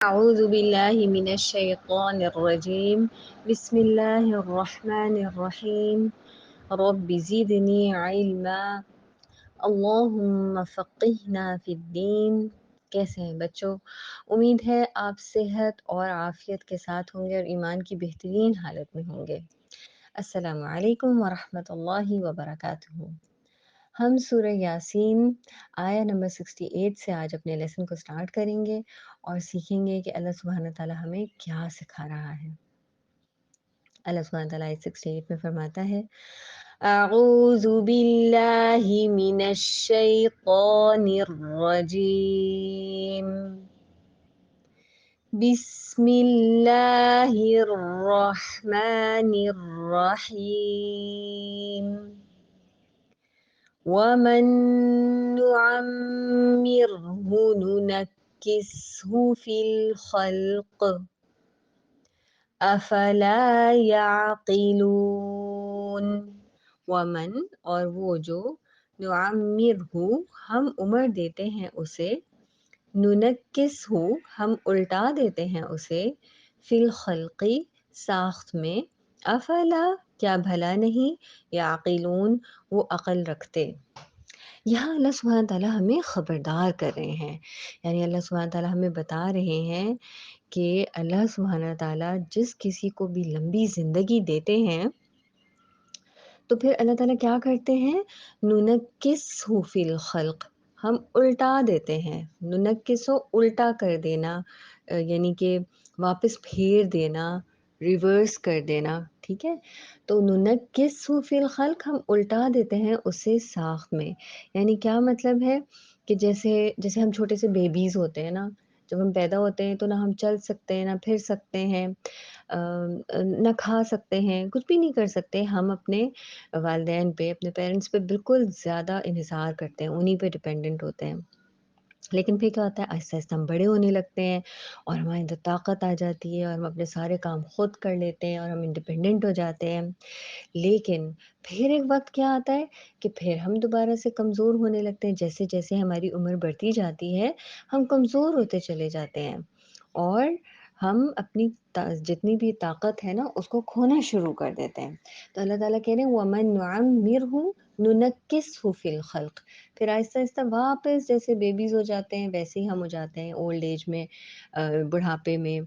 أعوذ بالله من الشيطان الرجيم بسم الله الرحمن الرحيم رب زدني علما اللهم فقهنا في الدین۔ کیسے ہیں بچوں؟ امید ہے آپ صحت اور عافیت کے ساتھ ہوں گے اور ایمان کی بہترین حالت میں ہوں گے۔ السلام علیکم ورحمۃ اللہ وبرکاتہ۔ ہم سورہ یاسین آیا نمبر 68 سے آج اپنے لیسن کو سٹارٹ کریں گے اور سیکھیں گے کہ اللہ سبحانہ تعالیٰ ہمیں کیا سکھا رہا ہے۔ اللہ سبحانہ تعالیٰ 68 میں فرماتا ہے اعوذ باللہ من الشیطان الرجیم بسم اللہ الرحمن الرحیم وَمَن نُّعَمِّرْهُ نُنَكِّسْهُ فِي الْخَلْقِ أَفَلَا يَعْقِلُونَ۔ وَمَن اور وہ جو نُعَمِّرْهُ ہم عمر دیتے ہیں اسے، نُنَكِّسْهُ ہم الٹا دیتے ہیں اسے، فی الخلق ساخت میں، افلا کیا بھلا نہیں، یعقلون وہ عقل رکھتے۔ یہاں اللہ سبحانہ تعالیٰ ہمیں خبردار کر رہے ہیں، یعنی اللہ سبحانہ تعالیٰ ہمیں بتا رہے ہیں کہ اللہ سبحانہ تعالیٰ جس کسی کو بھی لمبی زندگی دیتے ہیں تو پھر اللہ تعالیٰ کیا کرتے ہیں، نُنَكِّسْهُ فِي الْخَلْقِ ہم الٹا دیتے ہیں، نُنَكِّسُ الٹا کر دینا، یعنی کہ واپس پھیر دینا، ریورس کر دینا، ٹھیک ہے۔ تو نُنَكِّسُ فِي الْخَلْقِ ہم الٹا دیتے ہیں اسے ساخت میں، یعنی کیا مطلب ہے کہ جیسے ہم چھوٹے سے بیبیز ہوتے ہیں نا، جب ہم پیدا ہوتے ہیں تو نہ ہم چل سکتے ہیں، نہ پھر سکتے ہیں، نہ کھا سکتے ہیں، کچھ بھی نہیں کر سکتے، ہم اپنے والدین پہ، اپنے پیرنٹس پہ بالکل زیادہ انحصار کرتے ہیں، انہی پہ ڈپینڈنٹ ہوتے ہیں۔ لیکن پھر کیا ہوتا ہے، آہستہ آہستہ ہم بڑے ہونے لگتے ہیں اور ہمارے اندر طاقت آ جاتی ہے اور ہم اپنے سارے کام خود کر لیتے ہیں اور ہم انڈیپینڈنٹ ہو جاتے ہیں۔ لیکن پھر ایک وقت کیا آتا ہے کہ پھر ہم دوبارہ سے کمزور ہونے لگتے ہیں، جیسے جیسے ہماری عمر بڑھتی جاتی ہے ہم کمزور ہوتے چلے جاتے ہیں اور ہم اپنی جتنی بھی طاقت ہے نا اس کو کھونا شروع کر دیتے ہیں۔ تو اللہ تعالیٰ کہہ رہے ہیں وَمَن نُعَمِّرْهُ نُنَكِّسْهُ فِي الْخَلْقِ پھر آہستہ آہستہ واپس جیسے بیبیز ہو جاتے ہیں ویسے ہی ہم ہو جاتے ہیں اولڈ ایج میں، بڑھاپے میں،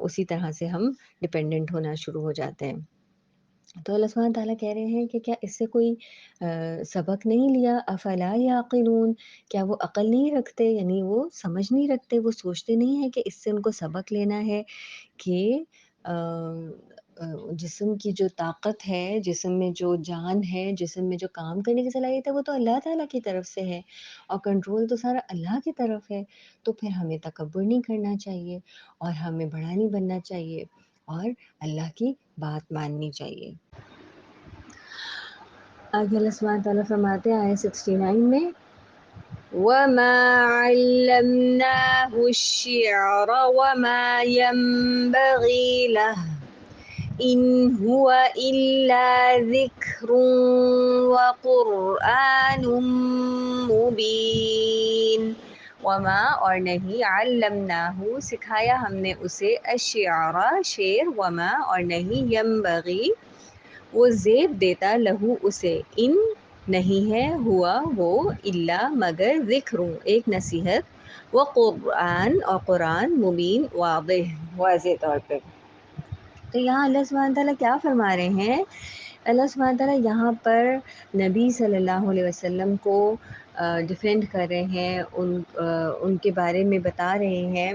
اسی طرح سے ہم ڈپینڈنٹ ہونا شروع ہو جاتے ہیں۔ تو اللہ سبحانہ تعالیٰ کہہ رہے ہیں کہ کیا اس سے کوئی سبق نہیں لیا، افلا یعقلون کیا وہ عقل نہیں رکھتے، یعنی وہ سمجھ نہیں رکھتے، وہ سوچتے نہیں ہیں کہ اس سے ان کو سبق لینا ہے کہ جسم کی جو طاقت ہے، جسم میں جو جان ہے، جسم میں جو کام کرنے کی صلاحیت ہے وہ تو اللہ تعالیٰ کی طرف سے ہے اور کنٹرول تو سارا اللہ کی طرف ہے۔ تو پھر ہمیں تکبر نہیں کرنا چاہیے اور ہمیں بڑا نہیں بننا چاہیے اور اللہ کی بات ماننی چاہیے۔ آگے اللہ سبحانہ تعالیٰ فرماتے ہیں آیت 69 میں وَمَا عَلَّمْنَاهُ الشِّعْرَ وَمَا يَنبَغِي لَهُ إِنْ هُوَ إِلَّا ذِكْرٌ وَقُرْآنٌ مُبِينٌ۔ وما اور نہیں، علمناہ سکھایا ہم نے اسے، الشعر شعر، وما اور نہیں، ینبغی وہ زیب دیتا، لہو اسے، ان نہیں ہے، ہوا وہ، الا مگر، ذکر ایک نصیحت، و قرآن اور قرآن، مبین واضح واضح طور پہ۔ تو یہاں اللہ سبحانہ تعالیٰ کیا فرما رہے ہیں، اللہ سبحانہ تعالیٰ یہاں پر نبی صلی اللہ علیہ وسلم کو ڈیفینڈ کر رہے ہیں، ان کے بارے میں بتا رہے ہیں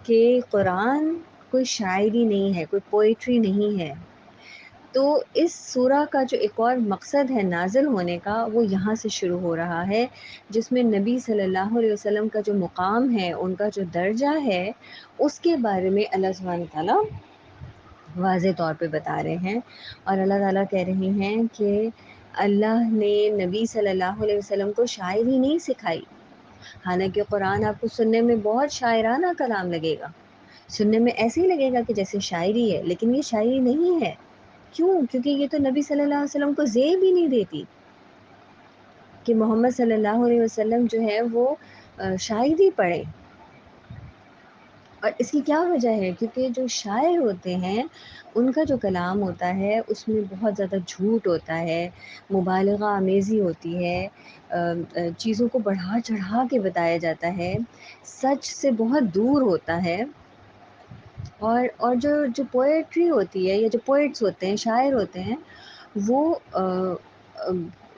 کہ قرآن کوئی شاعری نہیں ہے، کوئی پوئٹری نہیں ہے۔ تو اس سورہ کا جو ایک اور مقصد ہے نازل ہونے کا وہ یہاں سے شروع ہو رہا ہے، جس میں نبی صلی اللہ علیہ وسلم کا جو مقام ہے، ان کا جو درجہ ہے، اس کے بارے میں اللہ سبحانہ تعالیٰ واضح طور پہ بتا رہے ہیں۔ اور اللہ تعالیٰ کہہ رہے ہیں کہ اللہ نے نبی صلی اللہ علیہ وسلم کو شاعری نہیں سکھائی، حالانکہ قرآن آپ کو سننے میں بہت شاعرانہ کلام لگے گا، سننے میں ایسے ہی لگے گا کہ جیسے شاعری ہے، لیکن یہ شاعری نہیں ہے۔ کیوں؟ کیونکہ یہ تو نبی صلی اللہ علیہ وسلم کو زیب ہی نہیں دیتی کہ محمد صلی اللہ علیہ وسلم جو ہے وہ شاعری پڑھے۔ اور اس کی کیا وجہ ہے؟ کیونکہ جو شاعر ہوتے ہیں ان کا جو کلام ہوتا ہے اس میں بہت زیادہ جھوٹ ہوتا ہے، مبالغہ آمیزی ہوتی ہے، چیزوں کو بڑھا چڑھا کے بتایا جاتا ہے، سچ سے بہت دور ہوتا ہے۔ اور جو پوئٹری ہوتی ہے یا جو پوئٹس ہوتے ہیں، شاعر ہوتے ہیں، وہ آ، آ،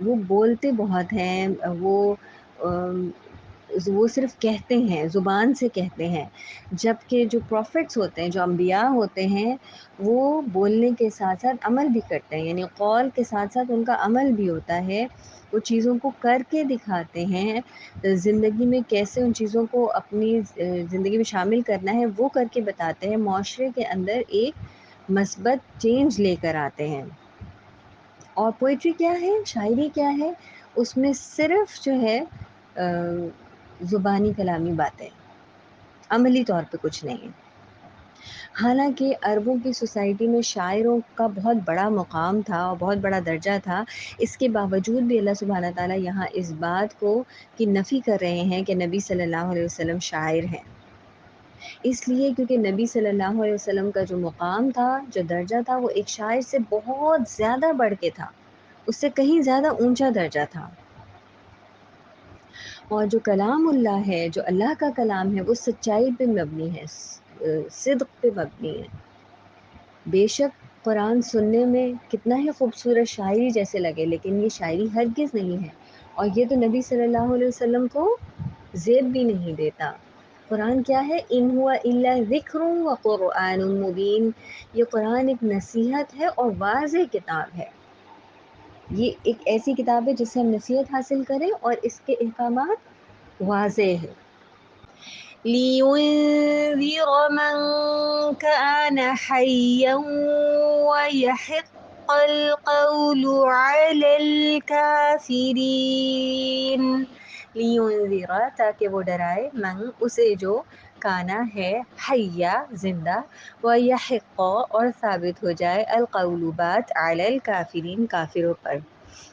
وہ بولتے بہت ہیں، وہ صرف کہتے ہیں، زبان سے کہتے ہیں، جبکہ جو پروفٹس ہوتے ہیں، جو انبیاء ہوتے ہیں، وہ بولنے کے ساتھ ساتھ عمل بھی کرتے ہیں، یعنی قول کے ساتھ ساتھ ان کا عمل بھی ہوتا ہے، وہ چیزوں کو کر کے دکھاتے ہیں، زندگی میں کیسے ان چیزوں کو اپنی زندگی میں شامل کرنا ہے وہ کر کے بتاتے ہیں، معاشرے کے اندر ایک مثبت چینج لے کر آتے ہیں۔ اور پوئٹری کیا ہے، شاعری کیا ہے؟ اس میں صرف جو ہے زبانی کلامی باتیں، عملی طور پہ کچھ نہیں ہے۔ حالانکہ عربوں کی سوسائٹی میں شاعروں کا بہت بڑا مقام تھا اور بہت بڑا درجہ تھا، اس کے باوجود بھی اللہ سبحانہ تعالیٰ یہاں اس بات کو کی نفی کر رہے ہیں کہ نبی صلی اللہ علیہ وسلم شاعر ہیں، اس لیے کیونکہ نبی صلی اللہ علیہ وسلم کا جو مقام تھا، جو درجہ تھا، وہ ایک شاعر سے بہت زیادہ بڑھ کے تھا، اس سے کہیں زیادہ اونچا درجہ تھا۔ اور جو کلام اللہ ہے، جو اللہ کا کلام ہے، وہ سچائی پہ مبنی ہے، صدق پہ مبنی ہے۔ بے شک قرآن سننے میں کتنا ہی خوبصورت شاعری جیسے لگے، لیکن یہ شاعری ہرگز نہیں ہے، اور یہ تو نبی صلی اللہ علیہ وسلم کو زیب بھی نہیں دیتا۔ قرآن کیا ہے؟ ان هو الا ذکر و قرآن مبین، یہ قرآن ایک نصیحت ہے اور واضح کتاب ہے۔ یہ ایک ایسی کتاب ہے جس سے ہم نصیحت حاصل کریں اور اس کے احکامات واضح ہیں۔ لِيُنذِرَ مَن كَانَ حَيًّا وَيَحِقَّ الْقَوْلُ عَلَى الْكَافِرِينَ۔ لِيُنذِرَ، تاکہ وہ ڈرائے، من اسے جو، کانا ہے، حیا زندہ، وَيَحِقَّ اور ثابت ہو جائے، القول بات، علی الکافرین کافروں پر۔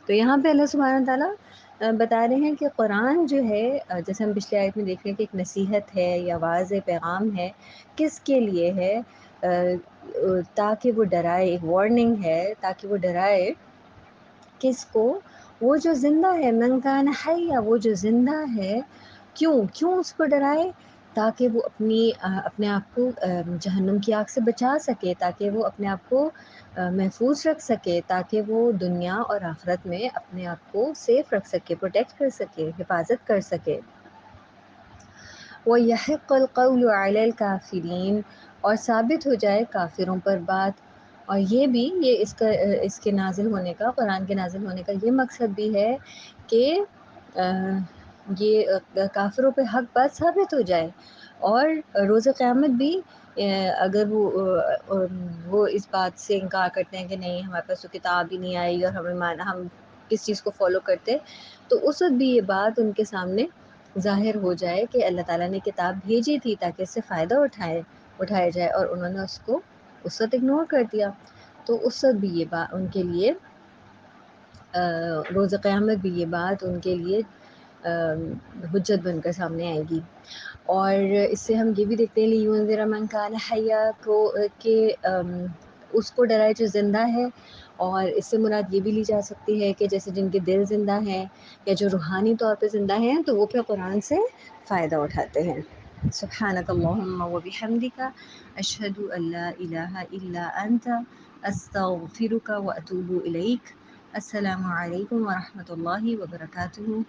تو یہاں پہ اللہ سبحانہ تعالیٰ بتا رہے ہیں کہ قرآن جو ہے، جیسے ہم پچھلے آیت میں دیکھ رہے ہیں کہ ایک نصیحت ہے یا واضح پیغام ہے، کس کے لیے ہے؟ تاکہ وہ ڈرائے، ایک وارننگ ہے تاکہ وہ ڈرائے کس کو؟ وہ جو زندہ ہے، من کان حیا، وہ جو زندہ ہے، کیوں اس کو ڈرائے؟ تاکہ وہ اپنے آپ کو جہنم کی آگ سے بچا سکے، تاکہ وہ اپنے آپ کو محفوظ رکھ سکے، تاکہ وہ دنیا اور آخرت میں اپنے آپ کو سیف رکھ سکے، پروٹیکٹ کر سکے، حفاظت کر سکے۔ وَيَحِقَّ الْقَوْلُ عَلَى الْكَافِرِينَ، اور ثابت ہو جائے کافروں پر بات۔ اور یہ بھی، اس کے نازل ہونے کا، قرآن کے نازل ہونے کا یہ مقصد بھی ہے کہ یہ کافروں پہ حق بات ثابت ہو جائے، اور روز قیامت بھی اگر وہ اس بات سے انکار کرتے ہیں کہ نہیں ہمارے پاس تو کتاب ہی نہیں آئی اور ہم کس چیز کو فالو کرتے، تو اس وقت بھی یہ بات ان کے سامنے ظاہر ہو جائے کہ اللہ تعالیٰ نے کتاب بھیجی تھی تاکہ اس سے فائدہ اٹھایا جائے، اور انہوں نے اس کو اس وقت اگنور کر دیا۔ تو اس وقت بھی یہ بات ان کے لیے، روز قیامت بھی یہ بات ان کے لیے حجت بن کر سامنے آئے گی۔ اور اس سے ہم یہ بھی دیکھتے ہیں لِيُنذِرَ مَن كَانَ حَيًّا کو، کہ اس کو ڈرائے جو زندہ ہے، اور اس سے مراد یہ بھی لی جا سکتی ہے کہ جیسے جن کے دل زندہ ہیں یا جو روحانی طور پہ زندہ ہیں، تو وہ پھر قرآن سے فائدہ اٹھاتے ہیں۔ سبحانک اللہم و بحمدک، اشہد ان لا الہ الا انت، استغفرک و اتوب الیک۔ السلام علیکم ورحمۃ اللہ وبرکاتہ۔